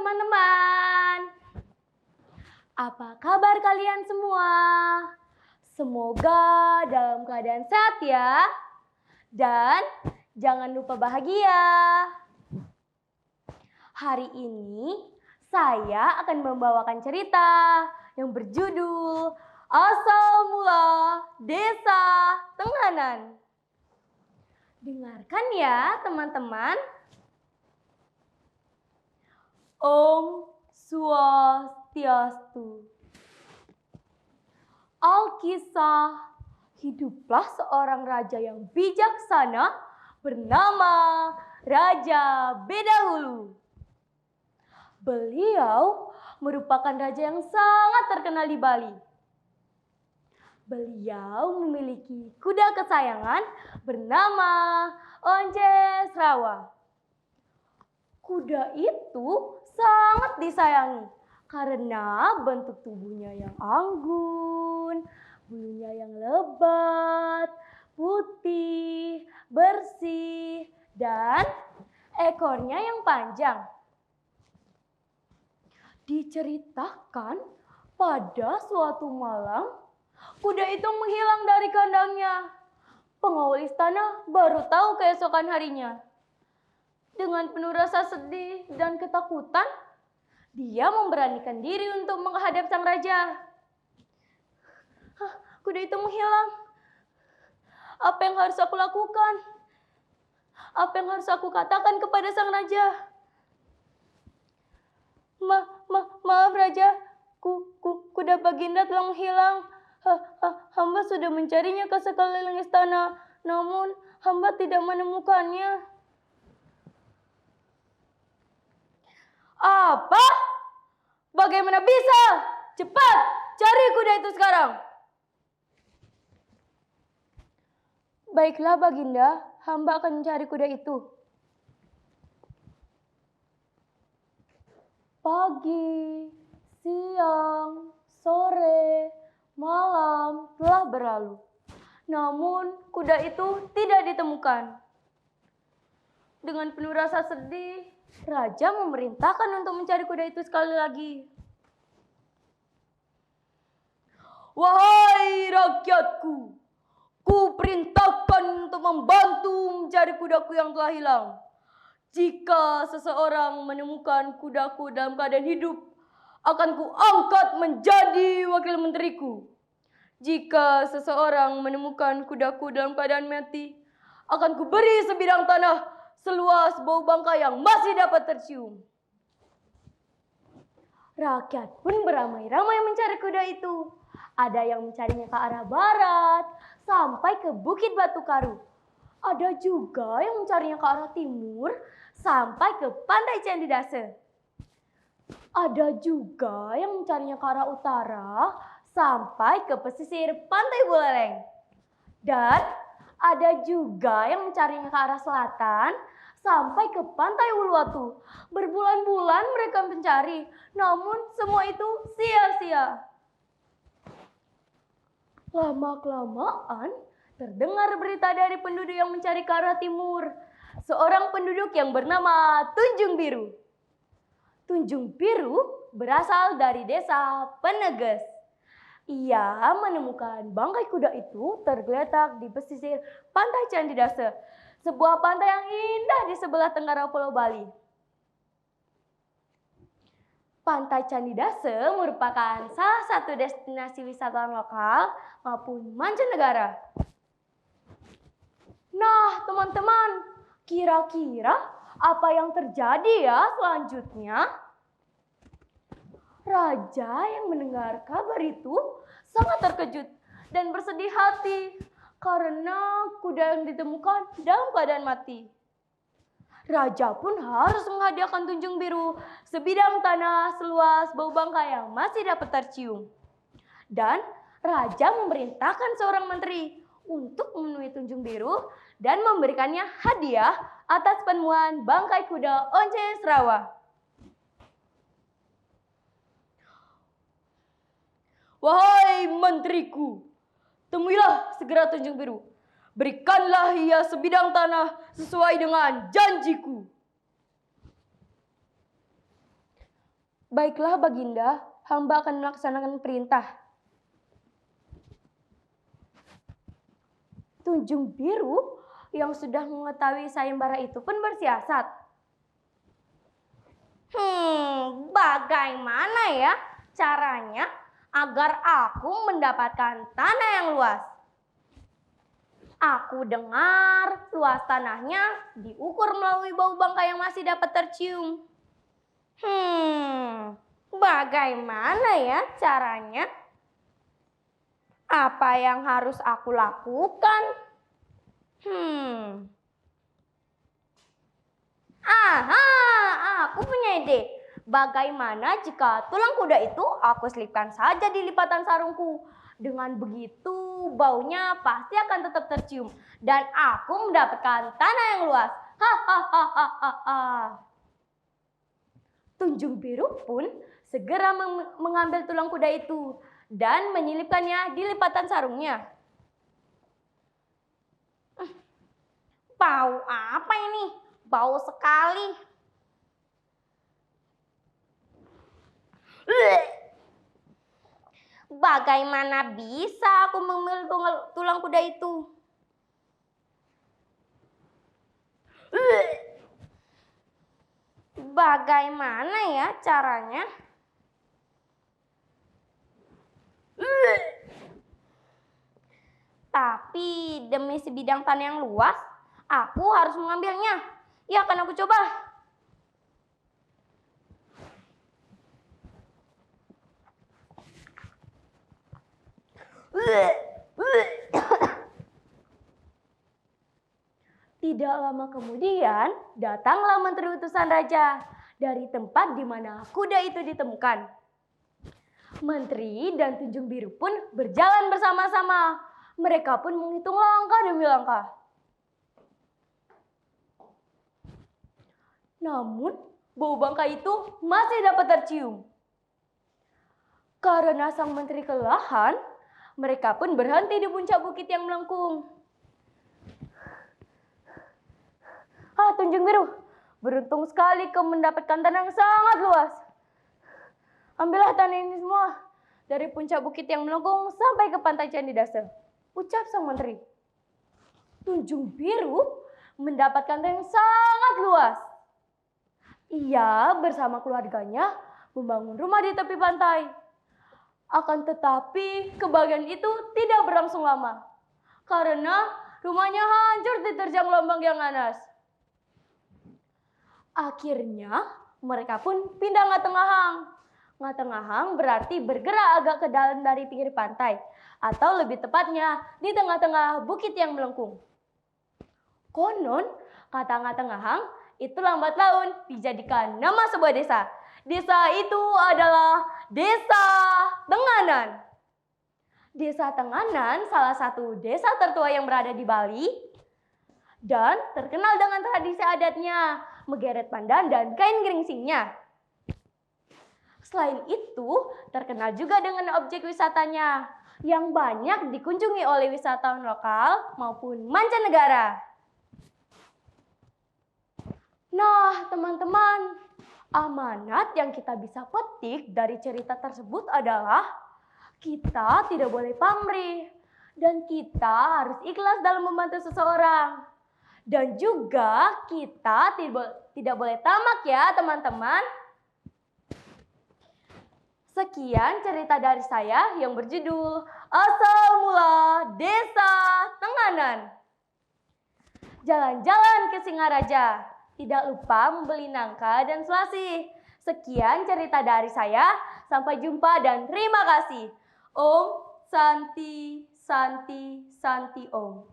teman-teman. Apa kabar kalian semua? Semoga dalam keadaan sehat ya. Dan jangan lupa bahagia. Hari ini saya akan membawakan cerita yang berjudul Asal Mula Desa Tenganan. Dengarkan ya teman-teman. Om Swastiastu. Alkisah, hiduplah seorang raja yang bijaksana bernama Raja Bedahulu. Beliau merupakan raja yang sangat terkenal di Bali. Beliau memiliki kuda kesayangan bernama Onces Rawa. Kuda itu sangat disayangi karena bentuk tubuhnya yang anggun, bulunya yang lebat, putih, bersih, dan ekornya yang panjang. Diceritakan pada suatu malam, kuda itu menghilang dari kandangnya. Pengawal istana baru tahu keesokan harinya. Dengan penuh rasa sedih dan ketakutan, dia memberanikan diri untuk menghadap sang raja. Kuda itu menghilang. Apa yang harus aku lakukan? Apa yang harus aku katakan kepada sang raja? Maaf raja, kuda Baginda telah menghilang. Hamba sudah mencarinya ke sekeliling istana, namun hamba tidak menemukannya. Apa? Bagaimana bisa? Cepat, cari kuda itu sekarang. Baiklah Baginda, hamba akan mencari kuda itu. Pagi, siang, sore, malam telah berlalu. Namun kuda itu tidak ditemukan. Dengan penuh rasa sedih, raja memerintahkan untuk mencari kuda itu sekali lagi. Wahai rakyatku, ku perintahkan untuk membantu mencari kudaku yang telah hilang. Jika seseorang menemukan kudaku dalam keadaan hidup, akan ku angkat menjadi wakil menteriku. Jika seseorang menemukan kudaku dalam keadaan mati, akan ku beri sebidang tanah seluas bau bangkai yang masih dapat tercium. Rakyat pun beramai-ramai mencari kuda itu. Ada yang mencarinya ke arah barat, sampai ke Bukit Batu Karu. Ada juga yang mencarinya ke arah timur, sampai ke Pantai Candidase. Ada juga yang mencarinya ke arah utara, sampai ke pesisir Pantai Buleleng. Dan ada juga yang mencarinya ke arah selatan, sampai ke Pantai Uluwatu. Berbulan-bulan mereka mencari, namun semua itu sia-sia. Lama-kelamaan terdengar berita dari penduduk yang mencari ke arah timur. Seorang penduduk yang bernama Tunjung Biru. Tunjung Biru berasal dari desa Peneges. Ia menemukan bangkai kuda itu tergeletak di pesisir Pantai Candidase, sebuah pantai yang indah di sebelah tenggara Pulau Bali. Pantai Candidase merupakan salah satu destinasi wisatawan lokal maupun mancanegara. Nah, teman-teman, kira-kira apa yang terjadi ya selanjutnya? Raja yang mendengar kabar itu sangat terkejut dan bersedih hati karena kuda yang ditemukan dalam keadaan mati. Raja pun harus menghadiahkan Tunjung Biru sebidang tanah seluas bau bangkai yang masih dapat tercium. Dan raja memerintahkan seorang menteri untuk memenuhi Tunjung Biru dan memberikannya hadiah atas penemuan bangkai kuda Onces Rawa. Wahai menteriku, temuilah segera Tunjung Biru. Berikanlah ia sebidang tanah sesuai dengan janjiku. Baiklah Baginda, hamba akan melaksanakan perintah. Tunjung Biru yang sudah mengetahui sayembara itu pun bersiasat. Bagaimana ya caranya agar aku mendapatkan tanah yang luas? Aku dengar luas tanahnya diukur melalui bau bangkai yang masih dapat tercium. Bagaimana ya caranya? Apa yang harus aku lakukan? Aha, aku punya ide. Bagaimana jika tulang kuda itu aku selipkan saja di lipatan sarungku? Dengan begitu baunya pasti akan tetap tercium dan aku mendapatkan tanah yang luas. Hahaha. Tunjung Biru pun segera mengambil tulang kuda itu dan menyelipkannya di lipatan sarungnya. Bau apa ini? Bau sekali. Bagaimana bisa aku mengambil tulang kuda itu? Bagaimana ya caranya? Tapi demi sebidang tanah yang luas, aku harus mengambilnya. Ya, akan aku coba. Tidak lama kemudian, datanglah menteri utusan raja dari tempat di mana kuda itu ditemukan. Menteri dan Tunjung Biru pun berjalan bersama-sama. Mereka pun menghitung langkah demi langkah. Namun, bau bangkai itu masih dapat tercium. Karena sang menteri kelelahan, mereka pun berhenti di puncak bukit yang melengkung. Tunjung Biru, beruntung sekali kau mendapatkan tanah yang sangat luas. Ambillah tanah ini semua, dari puncak bukit yang melengkung sampai ke pantai Candidasa, ucap sang menteri. Tunjung Biru mendapatkan tanah yang sangat luas. Ia bersama keluarganya membangun rumah di tepi pantai. Akan tetapi kebahagiaan itu tidak berlangsung lama. Karena rumahnya hancur diterjang gelombang yang ganas. Akhirnya mereka pun pindah ngatengahang. Ngatengahang berarti bergerak agak ke dalam dari pinggir pantai. Atau lebih tepatnya di tengah-tengah bukit yang melengkung. Konon kata ngatengahang itu lambat laun dijadikan nama sebuah desa. Desa itu adalah Desa Tenganan. Desa Tenganan salah satu desa tertua yang berada di Bali dan terkenal dengan tradisi adatnya, menggeret pandan dan kain geringsingnya. Selain itu, terkenal juga dengan objek wisatanya yang banyak dikunjungi oleh wisatawan lokal maupun mancanegara. Nah, teman-teman, amanat yang kita bisa petik dari cerita tersebut adalah kita tidak boleh pamrih dan kita harus ikhlas dalam membantu seseorang. Dan juga kita tidak boleh tamak ya teman-teman. Sekian cerita dari saya yang berjudul Asal Mula Desa Tenganan. Jalan-jalan ke Singaraja. Tidak lupa membeli nangka dan selasih. Sekian cerita dari saya. Sampai jumpa dan terima kasih. Om Santi Santi Santi Om.